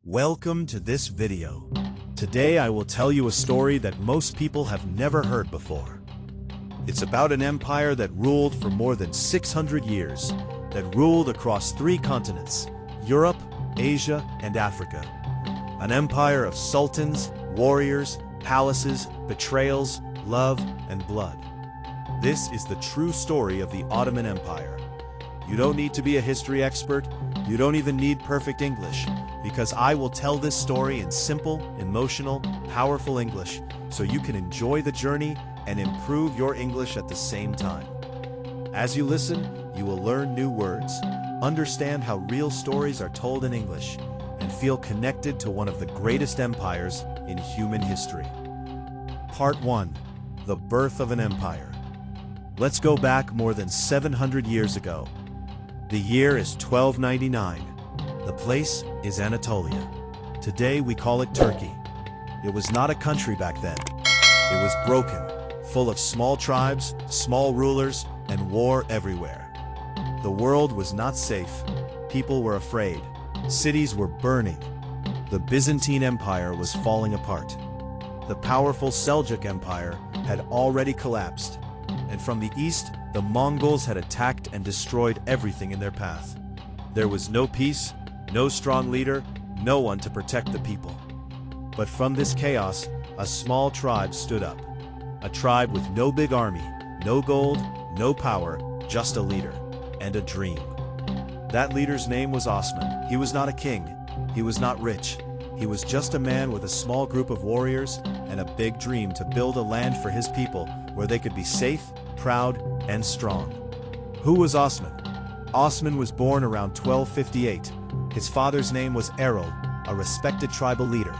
Welcome to this video. Today I will tell you a story that most people have never heard before. It's about an empire that ruled for more than 600 years, that ruled across 3 continents, Europe, Asia, and Africa. An empire of sultans, warriors, palaces, betrayals, love, and blood. This is the true story of the Ottoman Empire. You don't need to be a history expert, you don't even need perfect English, because I will tell this story in simple, emotional, powerful English, so you can enjoy the journey and improve your English at the same time. As you listen, you will learn new words, understand how real stories are told in English, and feel connected to one of the greatest empires in human history. Part 1. The Birth of an Empire. Let's go back more than 700 years ago. The year is 1299. The place is Anatolia. Today we call it Turkey. It was not a country back then. It was broken, full of small tribes, small rulers, and war everywhere. The world was not safe. People were afraid. Cities were burning. The Byzantine Empire was falling apart. The powerful Seljuk Empire had already collapsed, and from the east, the Mongols had attacked and destroyed everything in their path. There was no peace, no strong leader, no one to protect the people. But from this chaos, a small tribe stood up. A tribe with no big army, no gold, no power, just a leader and a dream. That leader's name was Osman. He was not a king. He was not rich. He was just a man with a small group of warriors and a big dream to build a land for his people where they could be safe, proud, and strong. Who was Osman? Osman was born around 1258. His father's name was Errol, a respected tribal leader.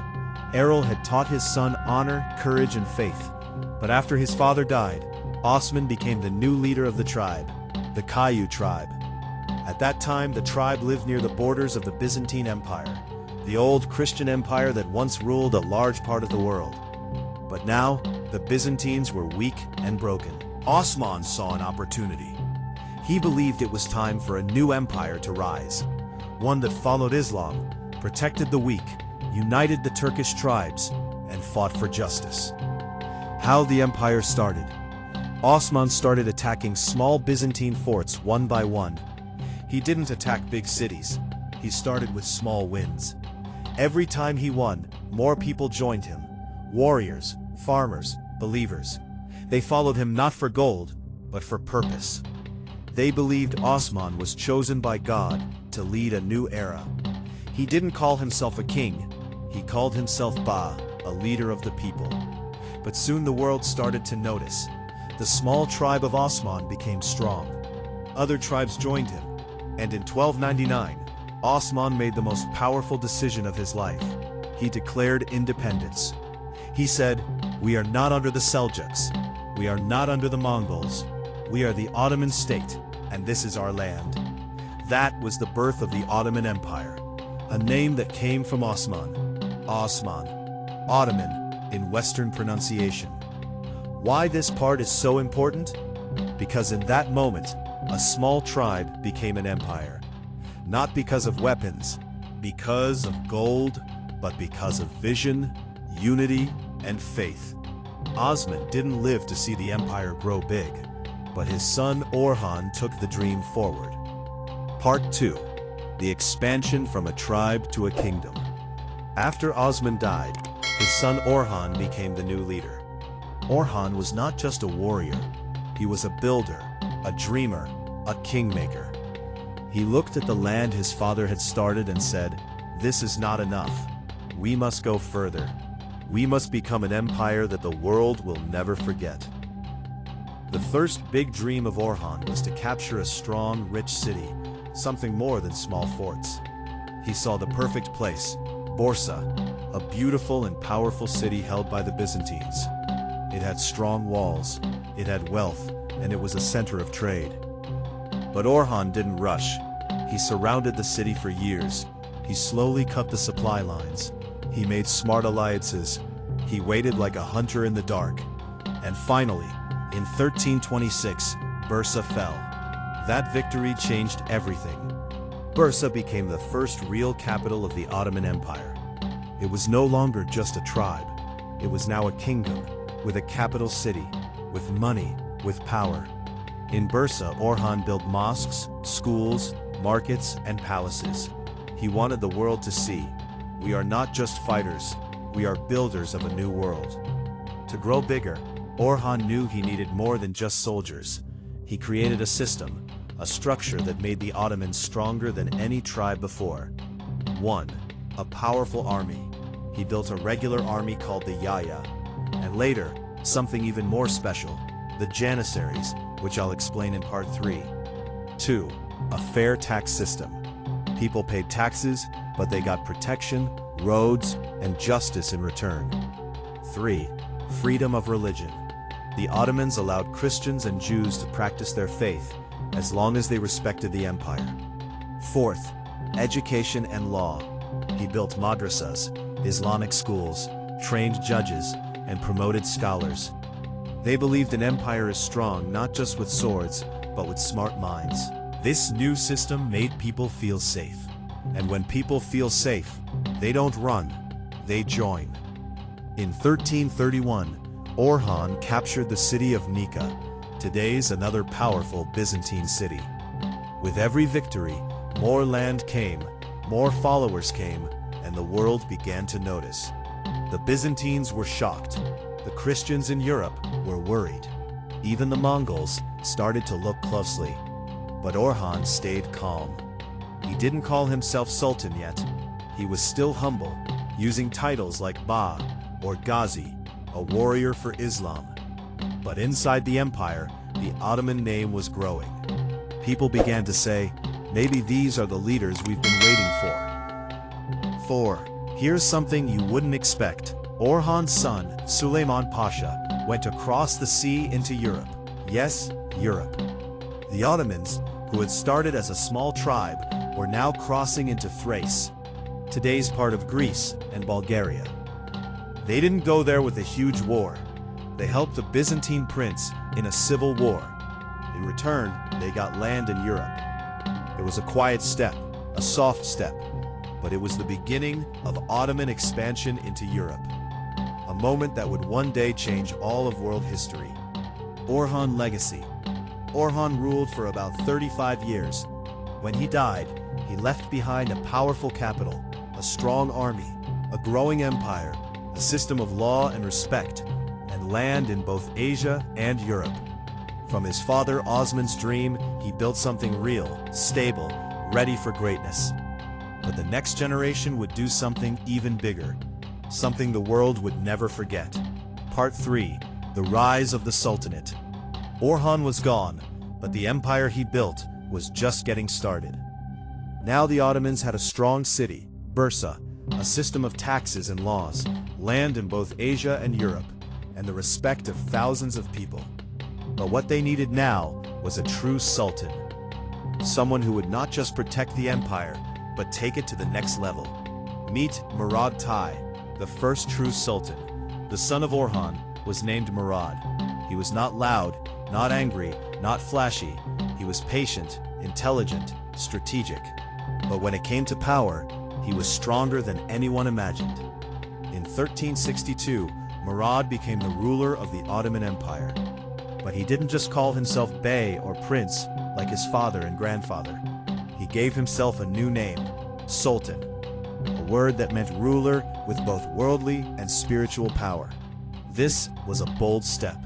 Errol had taught his son honor, courage, and faith. But after his father died, Osman became the new leader of the tribe, the Kayu tribe. At that time, the tribe lived near the borders of the Byzantine Empire, the old Christian empire that once ruled a large part of the world. But now, the Byzantines were weak and broken. Osman saw an opportunity. He believed it was time for a new empire to rise, one that followed Islam, protected the weak, united the Turkish tribes, and fought for justice. How the empire started. Osman started attacking small Byzantine forts one by one. He didn't attack big cities. He started with small wins. Every time he won, more people joined him. Warriors, farmers, believers. They followed him not for gold, but for purpose. They believed Osman was chosen by God to lead a new era. He didn't call himself a king. He called himself Ba, a leader of the people. But soon the world started to notice. The small tribe of Osman became strong. Other tribes joined him, and in 1299, Osman made the most powerful decision of his life. He declared independence. He said, "We are not under the Seljuks. We are not under the Mongols. We are the Ottoman state, and this is our land." That was the birth of the Ottoman Empire, a name that came from Osman. Osman, Ottoman in Western pronunciation. Why this part is so important? Because in that moment, a small tribe became an empire. Not because of weapons, because of gold, but because of vision, unity, and faith. Osman didn't live to see the empire grow big, but his son Orhan took the dream forward. Part 2. The expansion from a tribe to a kingdom. After Osman died, his son Orhan became the new leader. Orhan was not just a warrior. He was a builder, a dreamer, a kingmaker. He looked at the land his father had started and said, "This is not enough. We must go further. We must become an empire that the world will never forget." The first big dream of Orhan was to capture a strong, rich city, something more than small forts. He saw the perfect place, Bursa, a beautiful and powerful city held by the Byzantines. It had strong walls, it had wealth, and it was a center of trade. But Orhan didn't rush. He surrounded the city for years. He slowly cut the supply lines. He made smart alliances. He waited like a hunter in the dark. And finally, in 1326, Bursa fell. That victory changed everything. Bursa became the first real capital of the Ottoman Empire. It was no longer just a tribe. It was now a kingdom, with a capital city, with money, with power. In Bursa, Orhan built mosques, schools, markets, and palaces. He wanted the world to see, we are not just fighters, we are builders of a new world. To grow bigger, Orhan knew he needed more than just soldiers. He created a system, a structure that made the Ottomans stronger than any tribe before. 1. A powerful army. He built a regular army called the Yaya, and later, something even more special, the Janissaries, which I'll explain in part 3. 2. A fair tax system. People paid taxes, but they got protection, roads, and justice in return. 3. Freedom of religion. The Ottomans allowed Christians and Jews to practice their faith, as long as they respected the empire. 4th, education and law. He built madrasas, Islamic schools, trained judges, and promoted scholars. They believed an empire is strong not just with swords, but with smart minds. This new system made people feel safe. And when people feel safe, they don't run, they join. In 1331, Orhan captured the city of Nika, today's another powerful Byzantine city. With every victory, more land came, more followers came, and the world began to notice. The Byzantines were shocked. The Christians in Europe were worried. Even the Mongols started to look closely. But Orhan stayed calm. He didn't call himself Sultan yet. He was still humble, using titles like Ba or Ghazi, a warrior for Islam. But inside the empire, the Ottoman name was growing. People began to say, maybe these are the leaders we've been waiting for. 4. Here's something you wouldn't expect. Orhan's son, Suleiman Pasha, went across the sea into Europe. Yes, Europe. The Ottomans, who had started as a small tribe, were now crossing into Thrace, today's part of Greece and Bulgaria. They didn't go there with a huge war. They helped a Byzantine prince in a civil war. In return, they got land in Europe. It was a quiet step, a soft step, but it was the beginning of Ottoman expansion into Europe. A moment that would one day change all of world history. Orhan legacy. Orhan ruled for about 35 years. When he died, he left behind a powerful capital, a strong army, a growing empire, a system of law and respect, and land in both Asia and Europe. From his father Osman's dream, he built something real, stable, ready for greatness. But the next generation would do something even bigger, something the world would never forget. Part 3. The Rise of the Sultanate. Orhan was gone, but the empire he built was just getting started. Now the Ottomans had a strong city, Bursa, a system of taxes and laws, land in both Asia and Europe, and the respect of thousands of people. But what they needed now was a true sultan. Someone who would not just protect the empire, but take it to the next level. Meet Murad Tai, the first true sultan. The son of Orhan was named Murad. He was not loud, not angry, not flashy. He was patient, intelligent, strategic. But when it came to power, he was stronger than anyone imagined. In 1362, Murad became the ruler of the Ottoman Empire. But he didn't just call himself Bey or Prince like his father and grandfather. He gave himself a new name, Sultan, a word that meant ruler with both worldly and spiritual power. This was a bold step.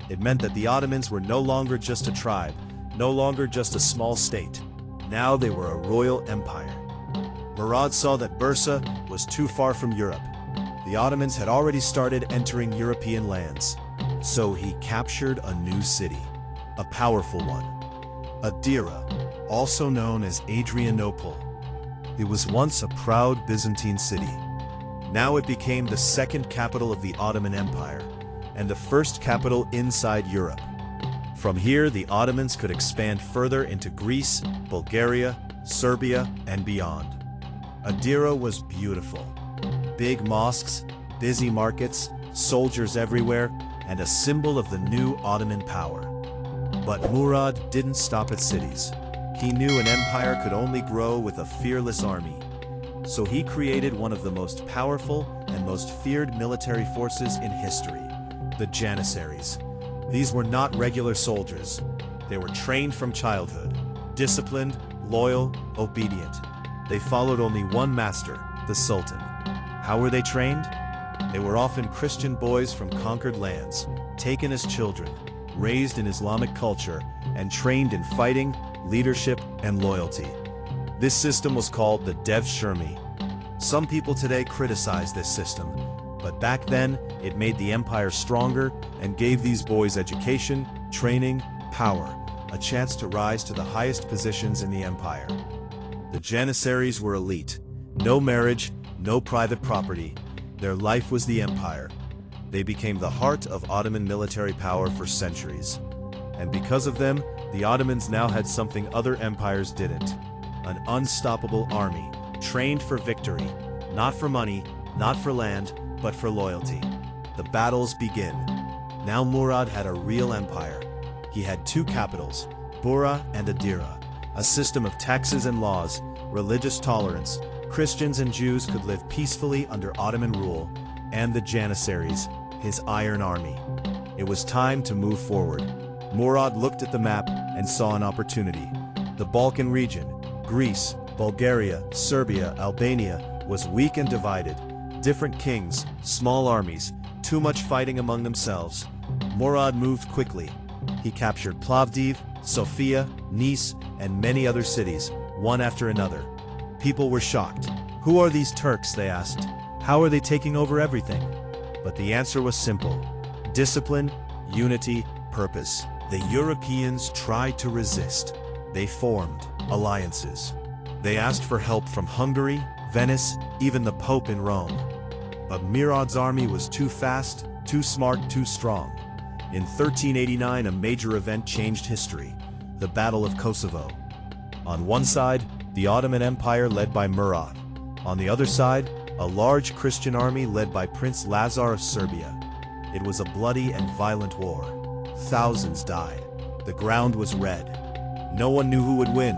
It meant that the Ottomans were no longer just a tribe, no longer just a small state. Now they were a royal empire. Murad saw that Bursa was too far from Europe. The Ottomans had already started entering European lands. So he captured a new city, a powerful one, Adira, also known as Adrianople. It was once a proud Byzantine city. Now it became the second capital of the Ottoman Empire, and the first capital inside Europe. From here, the Ottomans could expand further into Greece, Bulgaria, Serbia, and beyond. Adira was beautiful. Big mosques, busy markets, soldiers everywhere, and a symbol of the new Ottoman power. But Murad didn't stop at cities. He knew an empire could only grow with a fearless army. So he created one of the most powerful and most feared military forces in history, the Janissaries. These were not regular soldiers. They were trained from childhood, disciplined, loyal, obedient. They followed only one master, the Sultan. How were they trained? They were often Christian boys from conquered lands, taken as children, raised in Islamic culture, and trained in fighting, leadership, and loyalty. This system was called the Dev Shirmi. Some people today criticize this system, but back then it made the empire stronger and gave these boys education, training, power, a chance to rise to the highest positions in the empire. The Janissaries were elite. No marriage, no private property. Their life was the empire. They became the heart of Ottoman military power for centuries. And because of them, the Ottomans now had something other empires didn't. An unstoppable army, trained for victory, not for money, not for land, but for loyalty. The battles begin. Now Murad had a real empire. He had two capitals, Bura and Adira, a system of taxes and laws, religious tolerance. Christians and Jews could live peacefully under Ottoman rule, and the Janissaries, his iron army. It was time to move forward. Murad looked at the map and saw an opportunity. The Balkan region, Greece, Bulgaria, Serbia, Albania, was weak and divided. Different kings, small armies, too much fighting among themselves. Murad moved quickly. He captured Plovdiv, Sofia, Nice, and many other cities, one after another. People were shocked. Who are these Turks, they asked. How are they taking over everything? But the answer was simple. Discipline, unity, purpose. The Europeans tried to resist. They formed alliances. They asked for help from Hungary, Venice, even the Pope in Rome. But Murad's army was too fast, too smart, too strong. In 1389, a major event changed history, the Battle of Kosovo. On one side, the Ottoman Empire led by Murad. On the other side, a large Christian army led by Prince Lazar of Serbia. It was a bloody and violent war. Thousands died. The ground was red. No one knew who would win,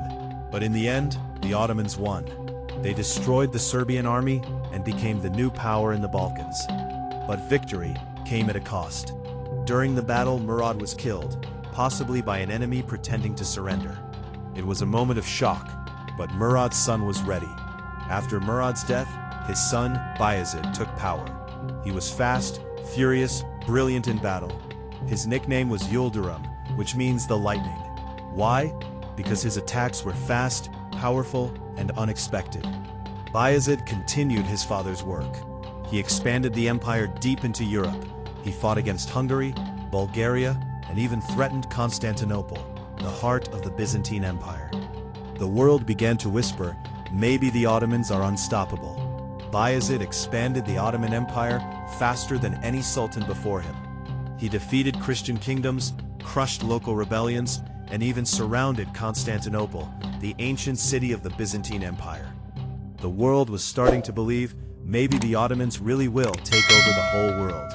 but in the end, the Ottomans won. They destroyed the Serbian army and became the new power in the Balkans. But victory came at a cost. During the battle, Murad was killed, possibly by an enemy pretending to surrender. It was a moment of shock, but Murad's son was ready. After Murad's death, his son, Bayezid, took power. He was fast, furious, brilliant in battle. His nickname was Yildirim, which means the lightning. Why? Because his attacks were fast, powerful, and unexpected. Bayezid continued his father's work. He expanded the empire deep into Europe. He fought against Hungary, Bulgaria, and even threatened Constantinople, the heart of the Byzantine Empire. The world began to whisper, maybe the Ottomans are unstoppable. Bayezid expanded the Ottoman Empire faster than any sultan before him. He defeated Christian kingdoms, crushed local rebellions, and even surrounded Constantinople, the ancient city of the Byzantine Empire. The world was starting to believe maybe the Ottomans really will take over the whole world.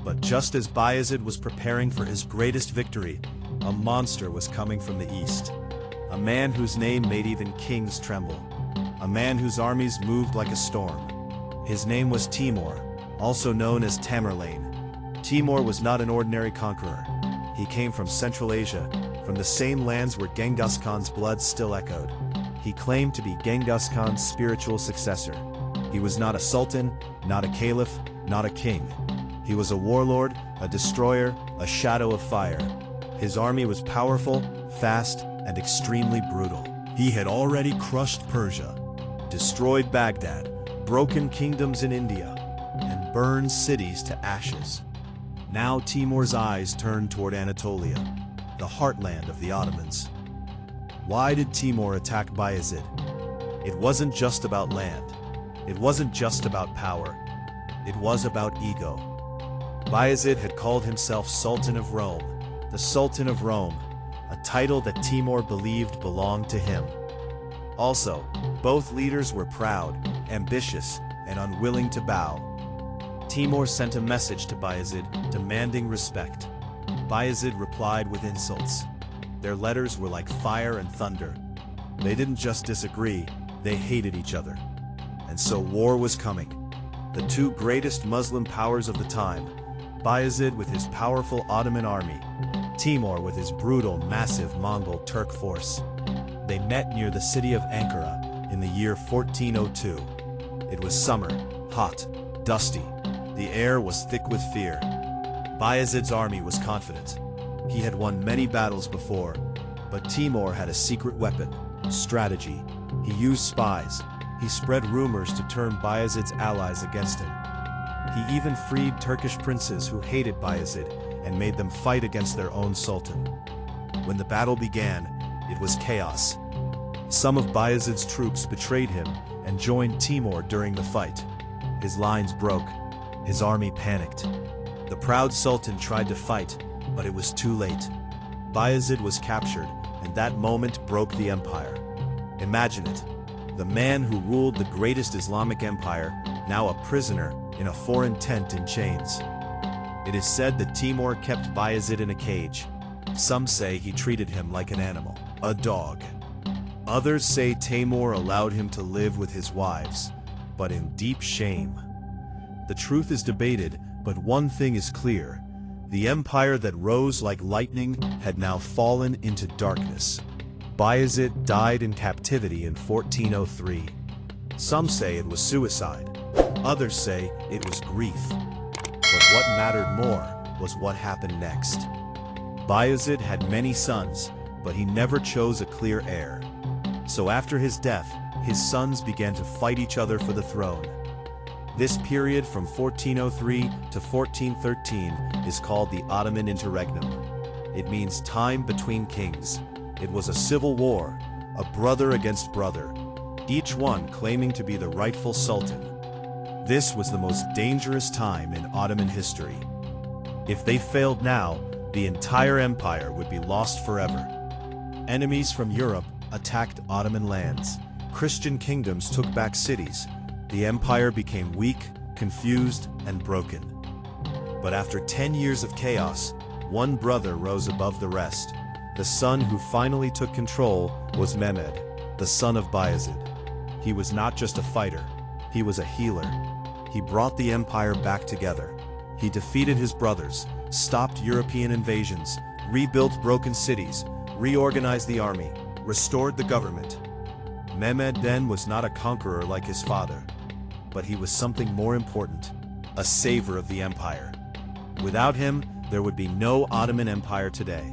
But just as Bayezid was preparing for his greatest victory, a monster was coming from the east. A man whose name made even kings tremble. A man whose armies moved like a storm. His name was Timur, also known as Tamerlane. Timur was not an ordinary conqueror. He came from Central Asia, from the same lands where Genghis Khan's blood still echoed. He claimed to be Genghis Khan's spiritual successor. He was not a sultan, not a caliph, not a king. He was a warlord, a destroyer, a shadow of fire. His army was powerful, fast, and extremely brutal. He had already crushed Persia, destroyed Baghdad, broken kingdoms in India, and burned cities to ashes. Now Timur's eyes turned toward Anatolia, the heartland of the Ottomans. Why did Timur attack Bayezid? It wasn't just about land. It wasn't just about power. It was about ego. Bayezid had called himself Sultan of Rome, the Sultan of Rome, a title that Timur believed belonged to him. Also, both leaders were proud, ambitious, and unwilling to bow. Timur sent a message to Bayezid demanding respect. Bayezid replied with insults. Their letters were like fire and thunder, They didn't just disagree, they hated each other. And so war was coming. The two greatest Muslim powers of the time, Bayezid with his powerful Ottoman army, Timur with his brutal, massive Mongol Turk force. They met near the city of Ankara in the year 1402. It was summer, hot, dusty. The air was thick with fear. Bayezid's army was confident. He had won many battles before, but Timur had a secret weapon, strategy. He used spies. He spread rumors to turn Bayezid's allies against him. He even freed Turkish princes who hated Bayezid and made them fight against their own sultan. When the battle began, it was chaos. Some of Bayezid's troops betrayed him and joined Timur during the fight. His lines broke. His army panicked. The proud sultan tried to fight, but it was too late. Bayezid was captured, and that moment broke the empire. Imagine it. The man who ruled the greatest Islamic empire, now a prisoner in a foreign tent in chains. It is said that Timur kept Bayezid in a cage. Some say he treated him like an animal, a dog. Others say Timur allowed him to live with his wives, but in deep shame. The truth is debated, but one thing is clear. The empire that rose like lightning had now fallen into darkness. Bayezid died in captivity in 1403. Some say it was suicide. Others say it was grief. But what mattered more was what happened next. Bayezid had many sons, but he never chose a clear heir. So after his death, his sons began to fight each other for the throne. This period from 1403 to 1413 is called the Ottoman Interregnum. It means time between kings. It was a civil war, a brother against brother, each one claiming to be the rightful sultan. This was the most dangerous time in Ottoman history. If they failed now, the entire empire would be lost forever. Enemies from Europe attacked Ottoman lands. Christian kingdoms took back cities. The empire became weak, confused, and broken. But after 10 years of chaos, one brother rose above the rest. The son who finally took control was Mehmed, the son of Bayezid. He was not just a fighter, he was a healer. He brought the empire back together. He defeated his brothers, stopped European invasions, rebuilt broken cities, reorganized the army, restored the government. Mehmed then was not a conqueror like his father, but he was something more important, a savior of the empire. Without him, there would be no Ottoman Empire today.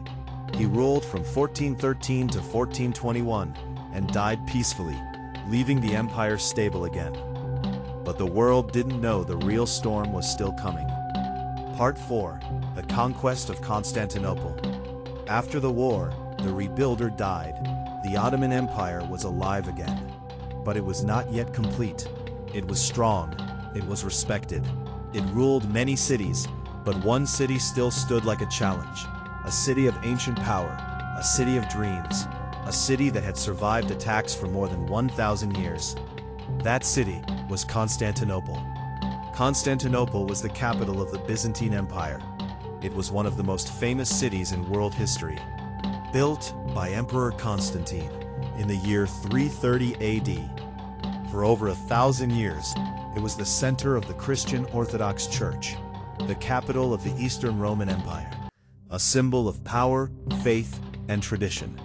He ruled from 1413 to 1421 and died peacefully, leaving the empire stable again. But the world didn't know the real storm was still coming. Part 4. The Conquest of Constantinople. After the war, the rebuilder died. The Ottoman Empire was alive again. But it was not yet complete. It was strong. It was respected. It ruled many cities, but one city still stood like a challenge. A city of ancient power, a city of dreams, a city that had survived attacks for more than 1,000 years. That city was Constantinople. Constantinople was the capital of the Byzantine Empire. It was one of the most famous cities in world history. Built by Emperor Constantine in the year 330 AD. For over 1,000 years, it was the center of the Christian Orthodox Church, the capital of the Eastern Roman Empire, a symbol of power, faith, and tradition.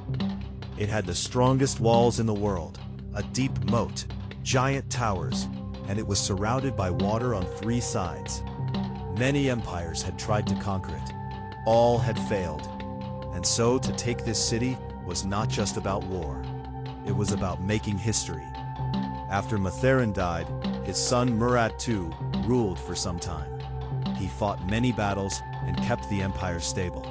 It had the strongest walls in the world, a deep moat, giant towers, and it was surrounded by water on 3 sides. Many empires had tried to conquer it. All had failed. And so to take this city was not just about war. It was about making history. After Mathurin died, his son Murad II ruled for some time. He fought many battles and kept the empire stable.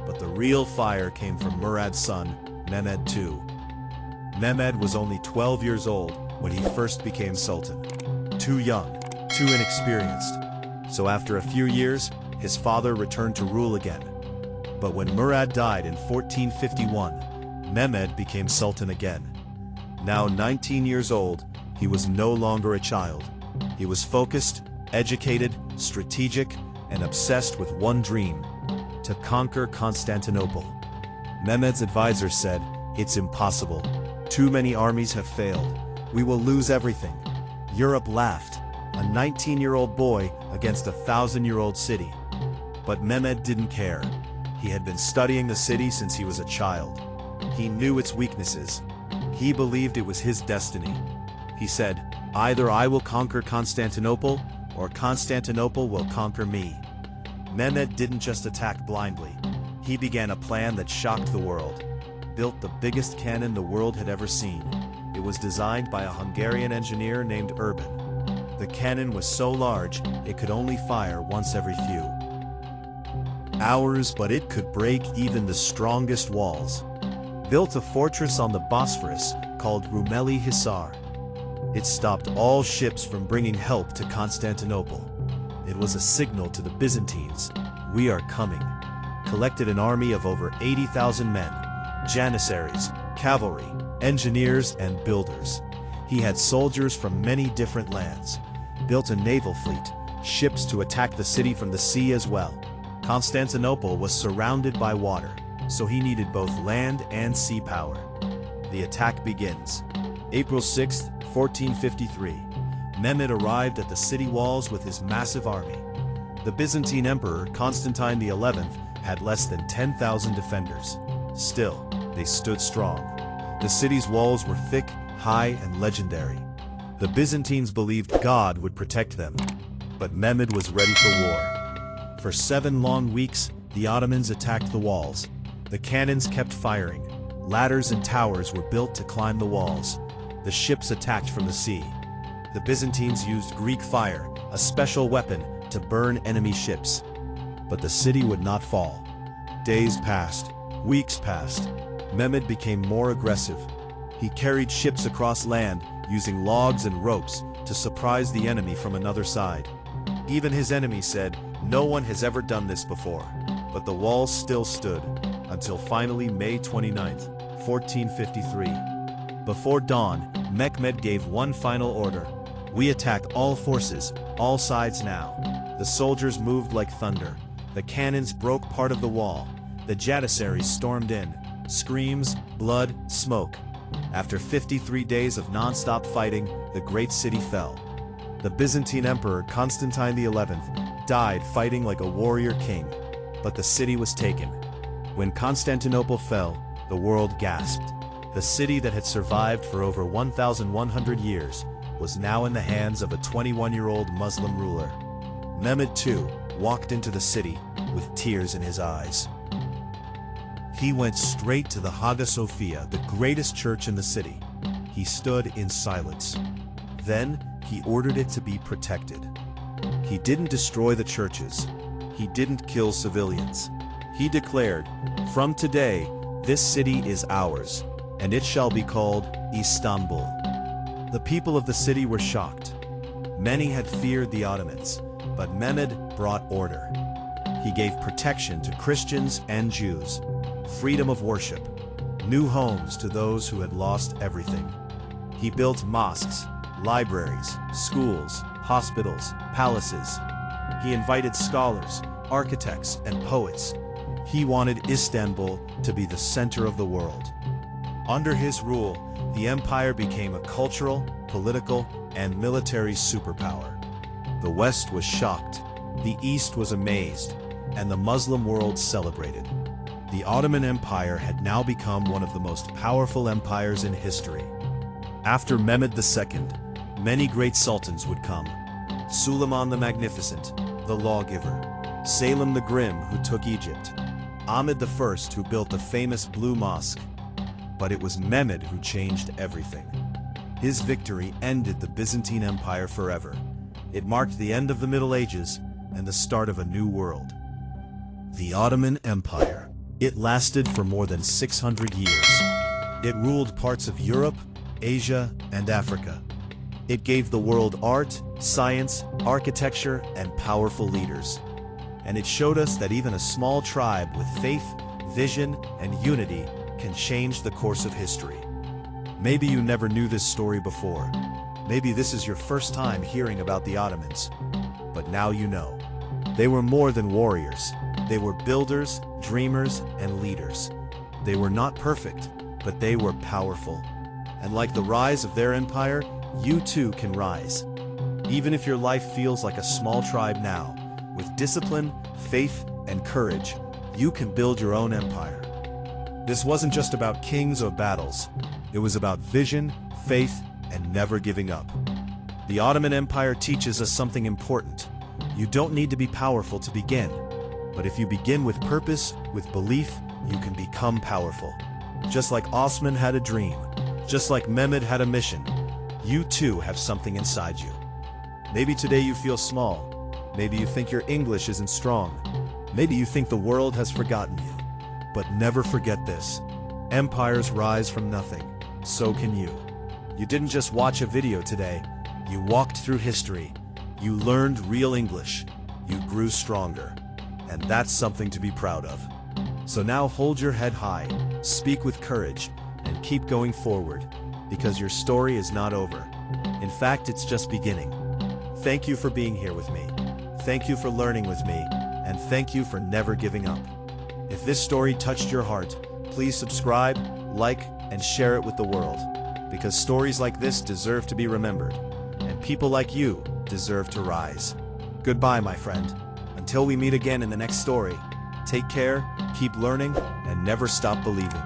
But the real fire came from Murad's son, Mehmed II. Mehmed was only 12 years old when he first became sultan. Too young, too inexperienced. So after a few years, his father returned to rule again. But when Murad died in 1451, Mehmed became sultan again. Now 19 years old, he was no longer a child. He was focused, educated, strategic, and obsessed with one dream: to conquer Constantinople. Mehmed's advisors said, "It's impossible. Too many armies have failed. We will lose everything. Europe laughed. A 19-year-old boy against a 1,000-year-old city. But Mehmed didn't care. He had been studying the city since he was a child. He knew its weaknesses. He believed it was his destiny. He said, "Either I will conquer Constantinople, or Constantinople will conquer me." Mehmed didn't just attack blindly. He began a plan that shocked the world. Built the biggest cannon the world had ever seen. It was designed by a Hungarian engineer named Urban. The cannon was so large, it could only fire once every few hours, but it could break even the strongest walls. Built a fortress on the Bosphorus called Rumeli Hisar. It stopped all ships from bringing help to Constantinople. It was a signal to the Byzantines, "We are coming." Collected an army of over 80,000 men, janissaries, cavalry, engineers, and builders. He had soldiers from many different lands. Built a naval fleet, ships to attack the city from the sea as well. Constantinople was surrounded by water, so he needed both land and sea power. The attack begins. April 6, 1453. Mehmed arrived at the city walls with his massive army. The Byzantine Emperor Constantine XI had less than 10,000 defenders. Still, they stood strong. The city's walls were thick, high, and legendary. The Byzantines believed God would protect them, but Mehmed was ready for war. For 7 long weeks, the Ottomans attacked the walls. The cannons kept firing. Ladders and towers were built to climb the walls. The ships attacked from the sea. The Byzantines used Greek fire, a special weapon, to burn enemy ships. But the city would not fall. Days passed. Weeks passed. Mehmed became more aggressive. He carried ships across land, using logs and ropes to surprise the enemy from another side. Even his enemies said, "No one has ever done this before." But the walls still stood, until finally May 29, 1453. Before dawn, Mehmed gave one final order. "We attack all forces, all sides now." The soldiers moved like thunder. The cannons broke part of the wall. The janissaries stormed in. Screams, blood, smoke. After 53 days of non-stop fighting, the great city fell. The Byzantine Emperor Constantine XI died fighting like a warrior king, but the city was taken. When Constantinople fell, the world gasped. The city that had survived for over 1,100 years was now in the hands of a 21-year-old Muslim ruler. Mehmed too walked into the city with tears in his eyes. He went straight to the Hagia Sophia, the greatest church in the city. He stood in silence. Then he ordered it to be protected. He didn't destroy the churches. He didn't kill civilians. He declared, "From today, this city is ours, and it shall be called Istanbul." The people of the city were shocked. Many had feared the Ottomans, but Mehmed brought order. He gave protection to Christians and Jews, freedom of worship, new homes to those who had lost everything. He built mosques, libraries, schools, hospitals, palaces. He invited scholars, architects, and poets. He wanted Istanbul to be the center of the world. Under his rule, the empire became a cultural, political, and military superpower. The West was shocked, the East was amazed, and the Muslim world celebrated. The Ottoman Empire had now become one of the most powerful empires in history. After Mehmed II, many great sultans would come. Suleiman the Magnificent, the lawgiver. Selim the Grim, who took Egypt. Ahmed I, who built the famous Blue Mosque. But it was Mehmed who changed everything. His victory ended the Byzantine Empire forever. It marked the end of the Middle Ages and the start of a new world. The Ottoman Empire. It lasted for more than 600 years. It ruled parts of Europe, Asia, and Africa. It gave the world art, science, architecture, and powerful leaders. And it showed us that even a small tribe with faith, vision, and unity can change the course of history. Maybe you never knew this story before. Maybe this is your first time hearing about the Ottomans. But now you know. They were more than warriors. They were builders, dreamers, and leaders. They were not perfect, but they were powerful. And like the rise of their empire, you too can rise. Even if your life feels like a small tribe now, with discipline, faith, and courage, you can build your own empire. This wasn't just about kings or battles. It was about vision, faith, and never giving up. The Ottoman Empire teaches us something important. You don't need to be powerful to begin. But if you begin with purpose, with belief, you can become powerful. Just like Osman had a dream, just like Mehmed had a mission, you too have something inside you. Maybe today you feel small. Maybe you think your English isn't strong. Maybe you think the world has forgotten you. But never forget this. Empires rise from nothing. So can you. You didn't just watch a video today. You walked through history. You learned real English. You grew stronger. And that's something to be proud of. So now hold your head high, speak with courage, and keep going forward, because your story is not over. In fact, it's just beginning. Thank you for being here with me. Thank you for learning with me, and thank you for never giving up. If this story touched your heart, please subscribe, like, and share it with the world, because stories like this deserve to be remembered, and people like you deserve to rise. Goodbye, my friend. Until we meet again in the next story, take care, keep learning, and never stop believing.